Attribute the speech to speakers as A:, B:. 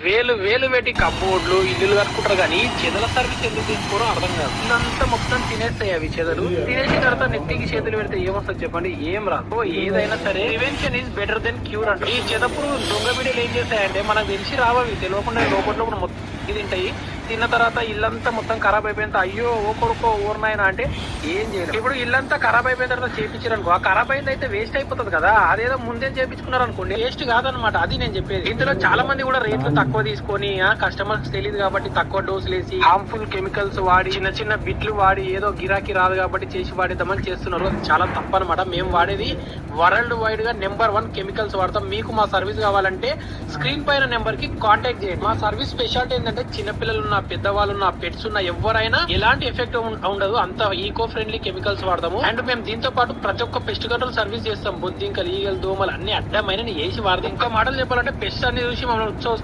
A: వేలు వేలు పెట్టి కబ్బోర్డ్లు ఇల్లు కట్టుకుంటారు కానీ చెదల సర్వీస్ ఎందుకు తీసుకోరో అర్థం కాదు. ఇల్లంతా మొత్తం తినేస్తాయి అవి చెదలు. తినేసిన తర్వాత నెత్తికి చేతులు పెడితే ఏమొస్తుంది చెప్పండి? ఏం రాదు. ఏదైనా సరే prevention is better than cure అంటారు. ఈ చెదపురు దొంగ బిడ్డలు ఏం చేస్తాయంటే మనకు తెలిసి రావవి తెలియకుండా లోపల కూడా మొత్తం తింటాయి. తిన్న తర్వాత ఇల్లంతా మొత్తం ఖరాబ్ అయిపోయిన అయ్యో ఓ కొడుకో ఊరినాయన అంటే ఏం చేయలేదు. ఇప్పుడు ఇల్లంతా ఖరాబ్ అయిపోయిన తర్వాత చేపించారు అనుకో, ఆ ఖరాబ్ అయింది అయితే వేస్ట్ అయిపోతుంది కదా. అదేదో ముందే చేపించుకున్నారు అనుకోండి వేస్ట్ కాదనమాట. అది నేను చెప్పేది. ఇందులో చాలా మంది కూడా రేట్లు తక్కువ తీసుకొని కస్టమర్స్ తెలియదు కాబట్టి తక్కువ డోసులు వేసి హార్మ్ఫుల్ కెమికల్స్ వాడి చిన్న చిన్న బిట్లు వాడి ఏదో గిరాకీ రాదు కాబట్టి చేసి వాడేద్దామని చేస్తున్నారు. అది చాలా తప్పనమాట. మేము వాడేది వరల్డ్ వైడ్ గా నెంబర్ 1 కెమికల్స్ వాడతాం. మీకు మా సర్వీస్ కావాలంటే స్క్రీన్ పైన నెంబర్ కి కాంటాక్ట్ చేయండి. మా సర్వీస్ స్పెషాలిటీ ఏంటంటే చిన్నపిల్లలు ఉన్న పెద్దవాళ్ళు ఉన్న పెట్స్ ఉన్న ఎవరైనా ఎలాంటి ఎఫెక్ట్ ఉండదు. అంత ఈకో ఫ్రెండ్లీ కెమికల్స్ వాడతాము. అండ్ మేము దీంతో పాటు ప్రతి ఒక్క పెస్ట్ కంట్రోల్ సర్వీస్ చేస్తాం. బొద్దింకలు ఈగలు దోమలు అన్ని అడ్డమైన వేసి వాడతాం. ఇంకా మాటలు చెప్పాలంటే పెస్ట్ అన్ని చూసి మనం ఉత్సవం